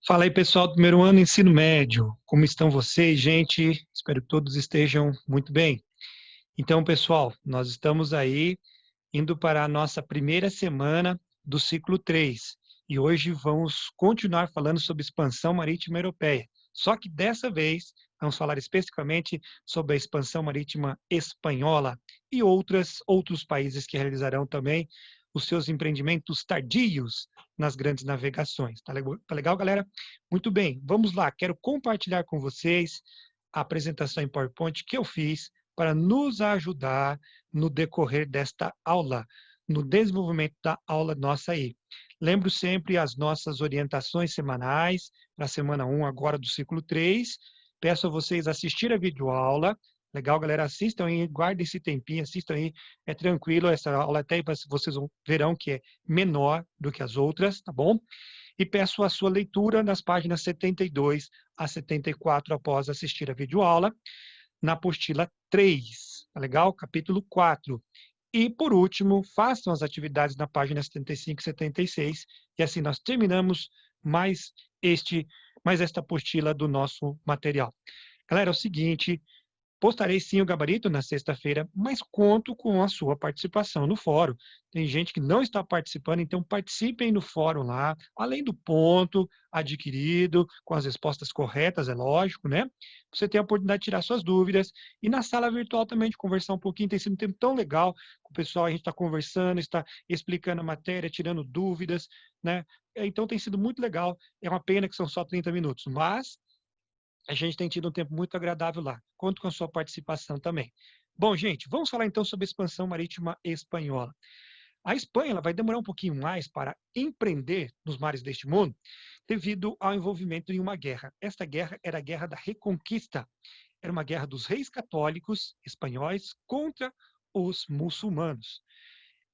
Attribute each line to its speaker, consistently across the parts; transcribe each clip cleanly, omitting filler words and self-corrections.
Speaker 1: Fala aí, pessoal do primeiro ano ensino médio. Como estão vocês, gente? Espero que todos estejam muito bem. Então, pessoal, nós estamos aí indo para a nossa primeira semana do ciclo 3. E hoje vamos continuar falando sobre expansão marítima europeia. Só que dessa vez vamos falar especificamente sobre a expansão marítima espanhola e outros países que realizarão também os seus empreendimentos tardios nas grandes navegações. Tá legal, galera? Muito bem, vamos lá. Quero compartilhar com vocês a apresentação em PowerPoint que eu fiz para nos ajudar no decorrer desta aula, no desenvolvimento da aula nossa aí. Lembro sempre as nossas orientações semanais, para a semana 1 agora do ciclo 3. Peço a vocês assistir a videoaula. Legal, galera? Assistam aí, guardem esse tempinho, assistam aí. É tranquilo, essa aula até vocês verão que é menor do que as outras, tá bom? E peço a sua leitura nas páginas 72 a 74 após assistir a videoaula, na apostila 3, tá legal? Capítulo 4. E, por último, façam as atividades na página 75 e 76, e assim nós terminamos mais, mais esta apostila do nosso material. Galera, é o seguinte, postarei sim o gabarito na sexta-feira, mas conto com a sua participação no fórum. Tem gente que não está participando, então participem no fórum lá, além do ponto adquirido, com as respostas corretas, é lógico, né? Você tem a oportunidade de tirar suas dúvidas. E na sala virtual também, de conversar um pouquinho, tem sido um tempo tão legal com o pessoal, a gente está conversando, está explicando a matéria, tirando dúvidas, né? Então tem sido muito legal. É uma pena que são só 30 minutos, mas a gente tem tido um tempo muito agradável lá. Conto com a sua participação também. Bom, gente, vamos falar então sobre a expansão marítima espanhola. A Espanha ela vai demorar um pouquinho mais para empreender nos mares deste mundo, devido ao envolvimento em uma guerra. Esta guerra era a Guerra da Reconquista. Era uma guerra dos reis católicos espanhóis contra os muçulmanos.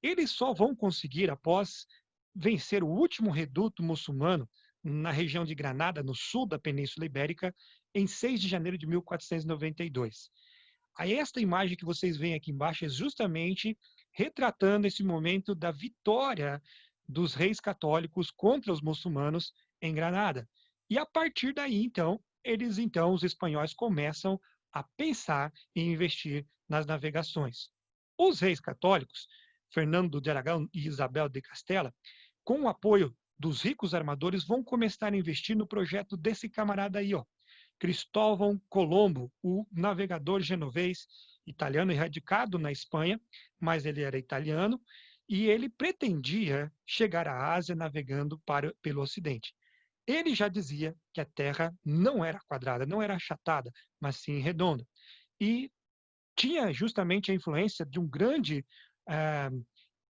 Speaker 1: Eles só vão conseguir, após vencer o último reduto muçulmano na região de Granada, no sul da Península Ibérica, em 6 de janeiro de 1492. Aí esta imagem que vocês veem aqui embaixo é justamente retratando esse momento da vitória dos reis católicos contra os muçulmanos em Granada. E a partir daí, então, os espanhóis começam a pensar em investir nas navegações. Os reis católicos, Fernando de Aragão e Isabel de Castela, com o apoio dos ricos armadores, vão começar a investir no projeto desse camarada aí, ó, Cristóvão Colombo, o navegador genovês italiano radicado na Espanha, mas ele era italiano, e ele pretendia chegar à Ásia navegando pelo Ocidente. Ele já dizia que a Terra não era quadrada, não era achatada, mas sim redonda. E tinha justamente a influência de um grande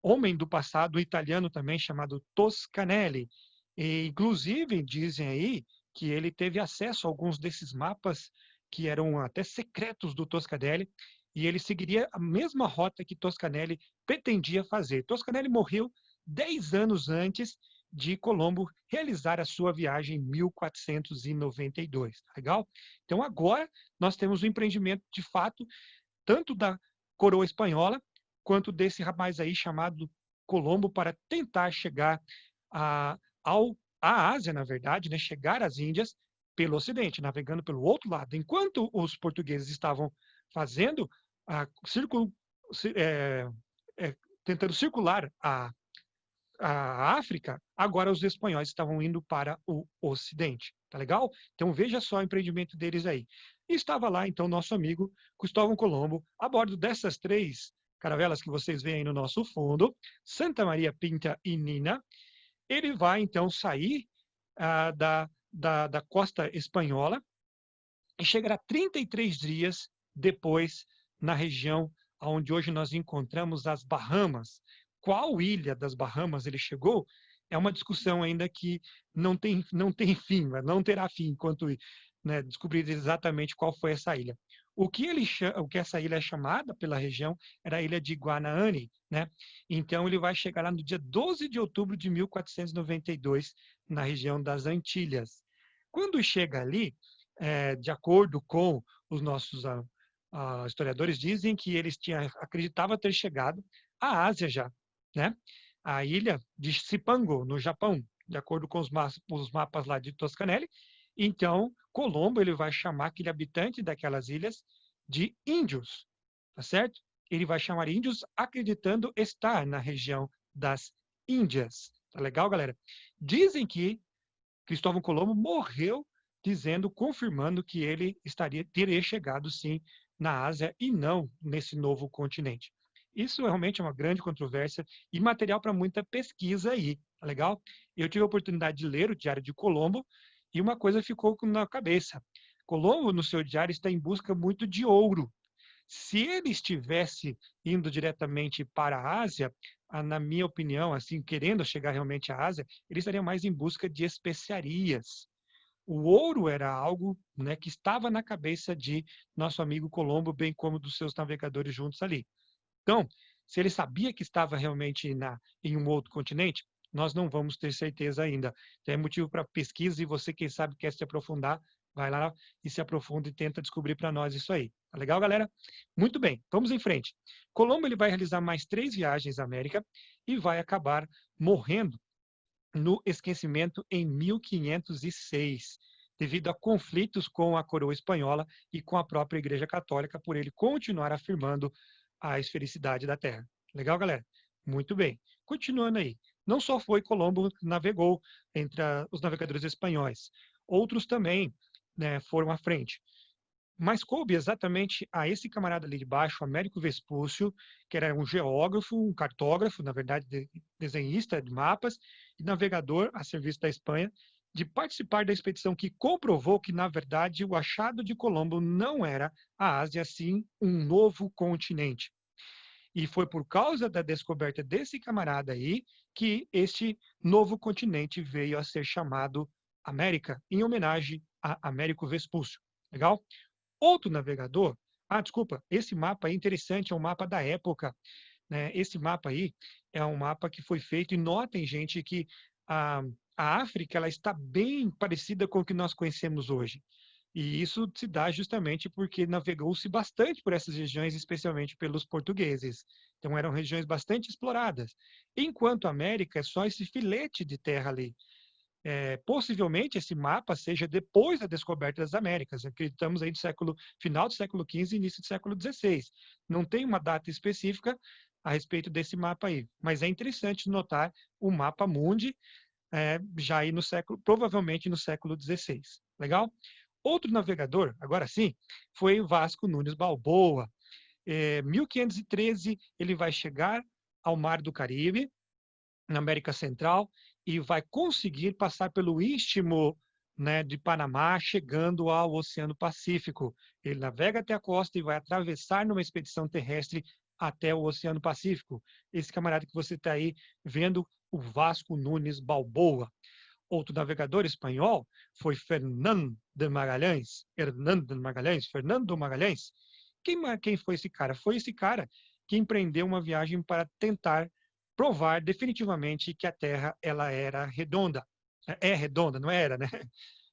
Speaker 1: homem do passado italiano também, chamado Toscanelli. E, inclusive, dizem aí que ele teve acesso a alguns desses mapas que eram até secretos do Toscanelli, e ele seguiria a mesma rota que Toscanelli pretendia fazer. Toscanelli morreu 10 anos antes de Colombo realizar a sua viagem em 1492. Legal? Então, agora nós temos o empreendimento, de fato, tanto da coroa espanhola, quanto desse rapaz aí chamado Colombo para tentar chegar à Ásia, na verdade, né, chegar às Índias pelo Ocidente, navegando pelo outro lado. Enquanto os portugueses estavam fazendo a círculo, é, tentando circular a África, agora os espanhóis estavam indo para o Ocidente. Tá legal? Então veja só o empreendimento deles aí. E estava lá, então, nosso amigo Cristóvão Colombo, a bordo dessas 3 caravelas que vocês veem aí no nosso fundo, Santa Maria Pinta e Nina. Ele vai, então, sair da costa espanhola e chegará 33 dias depois na região onde hoje nós encontramos as Bahamas. Qual ilha das Bahamas ele chegou? É uma discussão ainda que não tem fim, não terá fim enquanto, né, descobrir exatamente qual foi essa ilha. O que essa ilha é chamada pela região era a ilha de Guanaani, né? Então ele vai chegar lá no dia 12 de outubro de 1492, na região das Antilhas. Quando chega ali, de acordo com os nossos historiadores, dizem que eles acreditavam ter chegado à Ásia já, né? A ilha de Cipango, no Japão. de acordo com os mapas lá de Toscanelli. Então, Colombo ele vai chamar aquele habitante daquelas ilhas de índios, tá certo? Ele vai chamar índios acreditando estar na região das Índias. Tá legal, galera? Dizem que Cristóvão Colombo morreu dizendo, confirmando que ele teria chegado sim na Ásia e não nesse novo continente. Isso realmente é uma grande controvérsia e material para muita pesquisa aí, tá legal? Eu tive a oportunidade de ler o Diário de Colombo e uma coisa ficou na cabeça. Colombo, no seu diário, está em busca muito de ouro. Se ele estivesse indo diretamente para a Ásia, na minha opinião, assim, querendo chegar realmente à Ásia, ele estaria mais em busca de especiarias. O ouro era algo, né, que estava na cabeça de nosso amigo Colombo, bem como dos seus navegadores juntos ali. Então, se ele sabia que estava realmente em um outro continente, nós não vamos ter certeza ainda. Então, é motivo para pesquisa e você, quem sabe, quer se aprofundar, vai lá e se aprofunda e tenta descobrir para nós isso aí. Tá legal, galera? Muito bem, vamos em frente. Colombo ele vai realizar mais 3 viagens à América e vai acabar morrendo no esquecimento em 1506, devido a conflitos com a coroa espanhola e com a própria Igreja Católica, por ele continuar afirmando a esfericidade da Terra. Legal, galera? Muito bem. Continuando aí. Não só foi Colombo que navegou entre os navegadores espanhóis, outros também, né, foram à frente. Mas coube exatamente a esse camarada ali de baixo, Américo Vespúcio, que era um geógrafo, um cartógrafo, na verdade, desenhista de mapas e navegador a serviço da Espanha, de participar da expedição que comprovou que, na verdade, o achado de Colombo não era a Ásia, sim um novo continente. E foi por causa da descoberta desse camarada aí que este novo continente veio a ser chamado América, em homenagem a Américo Vespúcio. Legal? Outro navegador, desculpa, esse mapa é interessante, é um mapa da época, né? Esse mapa aí é um mapa que foi feito, e notem, gente, que a, a África ela está bem parecida com o que nós conhecemos hoje. E isso se dá justamente porque navegou-se bastante por essas regiões, especialmente pelos portugueses. Então eram regiões bastante exploradas. Enquanto a América é só esse filete de terra ali. Possivelmente esse mapa seja depois da descoberta das Américas. Acreditamos aí final do século XV e início do século XVI. Não tem uma data específica a respeito desse mapa aí, mas é interessante notar o mapa mundi já aí provavelmente no século XVI. Legal? Outro navegador, agora sim, foi o Vasco Nunes Balboa. 1513 ele vai chegar ao Mar do Caribe, na América Central, e vai conseguir passar pelo Istmo, né, de Panamá, chegando ao Oceano Pacífico. Ele navega até a costa e vai atravessar numa expedição terrestre até o Oceano Pacífico. Esse camarada que você está aí vendo, o Vasco Nunes Balboa. Outro navegador espanhol foi Fernando de Magalhães. Fernando Magalhães. Quem foi esse cara? Foi esse cara que empreendeu uma viagem para tentar provar definitivamente que a Terra ela era redonda. É redonda, não era, né?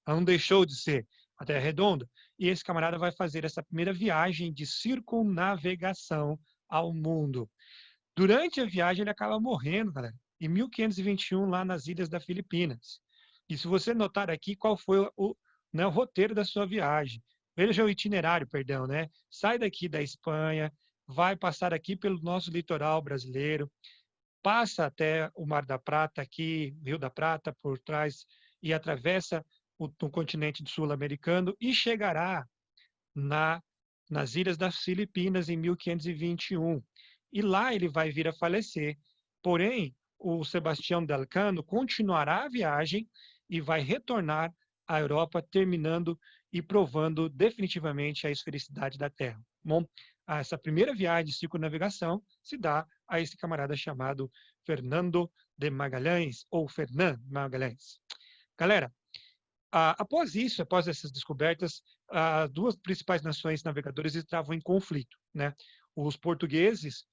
Speaker 1: Ela não deixou de ser. A Terra é redonda. E esse camarada vai fazer essa primeira viagem de circunnavegação ao mundo. Durante a viagem, ele acaba morrendo, galera, em 1521, lá nas ilhas da Filipinas. E se você notar aqui, qual foi né, o roteiro da sua viagem? Veja o itinerário, perdão, né? Sai daqui da Espanha, vai passar aqui pelo nosso litoral brasileiro, passa até o Mar da Prata, aqui, Rio da Prata, por trás, e atravessa o continente sul-americano e chegará na, nas ilhas das Filipinas em 1521. E lá ele vai vir a falecer. Porém, o Sebastião de Elcano continuará a viagem e vai retornar à Europa, terminando e provando definitivamente a esfericidade da Terra. Bom, essa primeira viagem de circunnavegação se dá a esse camarada chamado Fernando de Magalhães, ou Fernand Magalhães. Galera, após isso, após essas descobertas, as duas principais nações navegadoras estavam em conflito, né? Os portugueses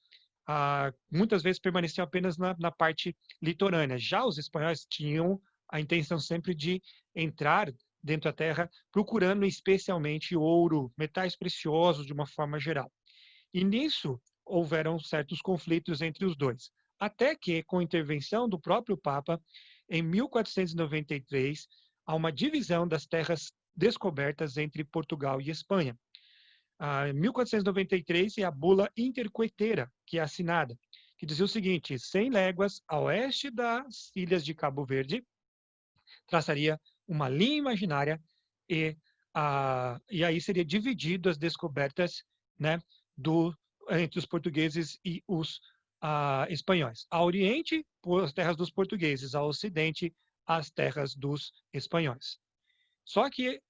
Speaker 1: muitas vezes permaneciam apenas na parte litorânea. Já os espanhóis tinham a intenção sempre de entrar dentro da terra, procurando especialmente ouro, metais preciosos de uma forma geral. E nisso houveram certos conflitos entre os dois. Até que, com a intervenção do próprio Papa, em 1493, há uma divisão das terras descobertas entre Portugal e Espanha. Em 1493 é a bula intercoiteira, que é assinada, que dizia o seguinte: 100 léguas a oeste das ilhas de Cabo Verde, traçaria uma linha imaginária e, e aí seria dividido as descobertas, né, entre os portugueses e os espanhóis. A oriente, as terras dos portugueses; a ocidente, as terras dos espanhóis. Só que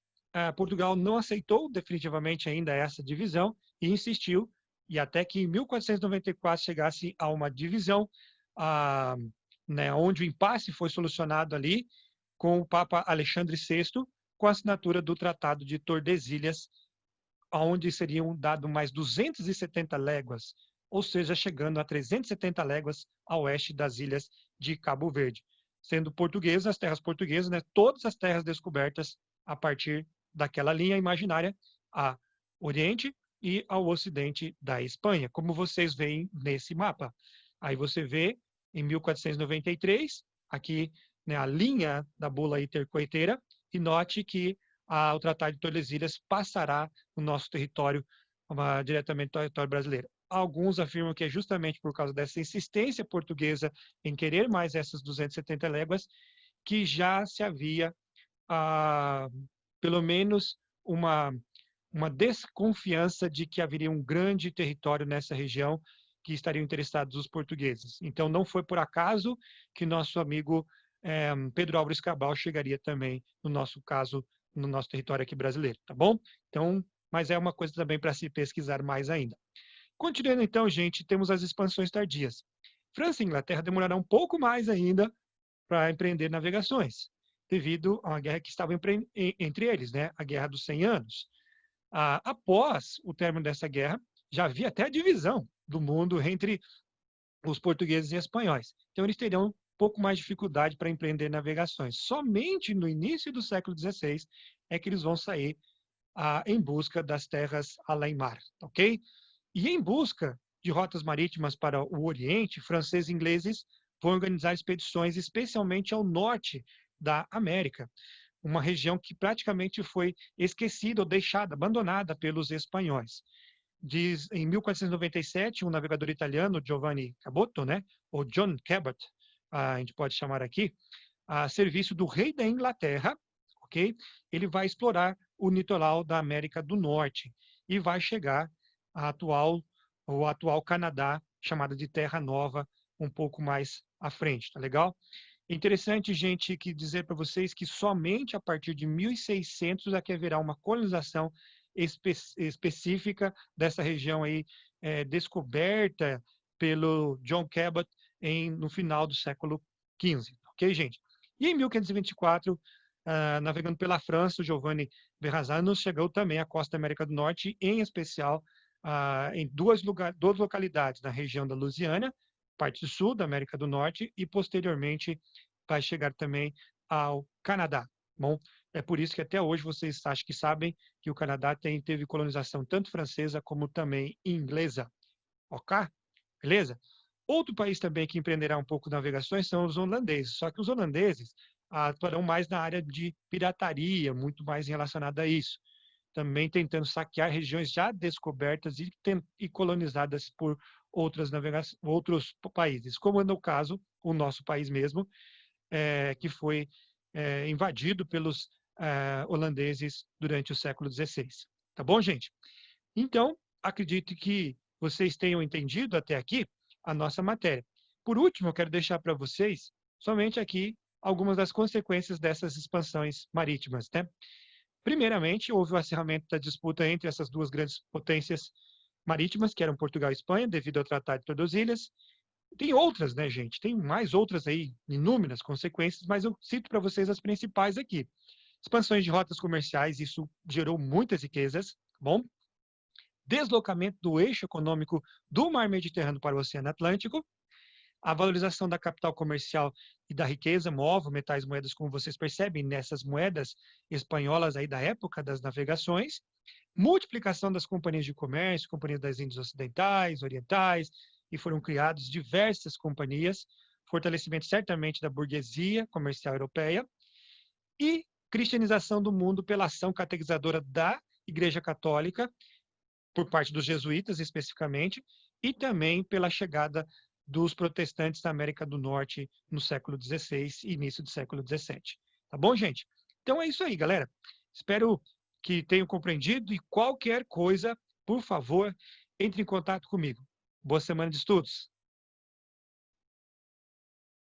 Speaker 1: Portugal não aceitou definitivamente ainda essa divisão e insistiu, e até que em 1494 chegasse a uma divisão, né, onde o impasse foi solucionado ali com o Papa Alexandre VI, com a assinatura do Tratado de Tordesilhas, onde seriam dado mais 270 léguas, ou seja, chegando a 370 léguas a oeste das ilhas de Cabo Verde, sendo portuguesas, as terras portuguesas, né, todas as terras descobertas a partir daquela linha imaginária a oriente e ao ocidente da Espanha, como vocês veem nesse mapa. Aí você vê, em 1493, aqui, né, a linha da bula intercoiteira, e note que o Tratado de Tordesilhas passará no nosso território, diretamente no território brasileiro. Alguns afirmam que é justamente por causa dessa insistência portuguesa em querer mais essas 270 léguas que já se havia, pelo menos, uma desconfiança de que haveria um grande território nessa região que estariam interessados os portugueses. Então, não foi por acaso que nosso amigo Pedro Álvares Cabral chegaria também, no nosso caso, no nosso território aqui brasileiro, tá bom? Então, mas é uma coisa também para se pesquisar mais ainda. Continuando então, gente, temos as expansões tardias. França e Inglaterra demorarão um pouco mais ainda para empreender navegações, devido a uma guerra que estava entre eles, né? A Guerra dos 100 Anos. Após o término dessa guerra, já havia até a divisão do mundo entre os portugueses e espanhóis. Então, eles teriam um pouco mais de dificuldade para empreender navegações. Somente no início do século XVI é que eles vão sair em busca das terras além-mar, ok? E em busca de rotas marítimas para o Oriente, franceses e ingleses vão organizar expedições especialmente ao norte da América, uma região que praticamente foi esquecida ou deixada, abandonada pelos espanhóis. Diz, em 1497, um navegador italiano, Giovanni Caboto, né, ou John Cabot, a gente pode chamar aqui, a serviço do rei da Inglaterra, ok? Ele vai explorar o litoral da América do Norte e vai chegar o atual Canadá, chamada de Terra Nova, um pouco mais à frente, tá legal? É interessante, gente, que dizer para vocês que somente a partir de 1600 é que haverá uma colonização específica dessa região aí, descoberta pelo John Cabot no final do século XV, ok, gente? E em 1524, navegando pela França, o Giovanni Verrazano chegou também à costa da América do Norte, em especial em duas localidades, na região da Louisiana, parte sul da América do Norte, e posteriormente vai chegar também ao Canadá. Bom, é por isso que até hoje vocês acho que sabem que o Canadá teve colonização tanto francesa como também inglesa. Ok? Beleza? Outro país também que empreenderá um pouco de navegações são os holandeses. Só que os holandeses atuarão mais na área de pirataria, muito mais relacionada a isso. Também tentando saquear regiões já descobertas e colonizadas por outros países, como no caso, o nosso país mesmo, que foi invadido pelos holandeses durante o século XVI. Tá bom, gente? Então, acredito que vocês tenham entendido até aqui a nossa matéria. Por último, eu quero deixar para vocês somente aqui algumas das consequências dessas expansões marítimas, né? Primeiramente, houve o acirramento da disputa entre essas duas grandes potências marítimas, que eram Portugal e Espanha, devido ao Tratado de Tordesilhas. Tem outras, né, gente? Tem mais outras aí, inúmeras consequências, mas eu cito para vocês as principais aqui. Expansões de rotas comerciais, isso gerou muitas riquezas, bom? Deslocamento do eixo econômico do Mar Mediterrâneo para o Oceano Atlântico, a valorização da capital comercial e da riqueza, móvel, metais, moedas, como vocês percebem nessas moedas espanholas aí da época das navegações, multiplicação das companhias de comércio, companhias das Índias Ocidentais, Orientais, e foram criadas diversas companhias, fortalecimento certamente da burguesia comercial europeia e cristianização do mundo pela ação catequizadora da Igreja Católica, por parte dos jesuítas especificamente, e também pela chegada dos protestantes da América do Norte no século XVI e início do século XVII. Tá bom, gente? Então é isso aí, galera. Espero que tenham compreendido e qualquer coisa, por favor, entre em contato comigo. Boa semana de estudos!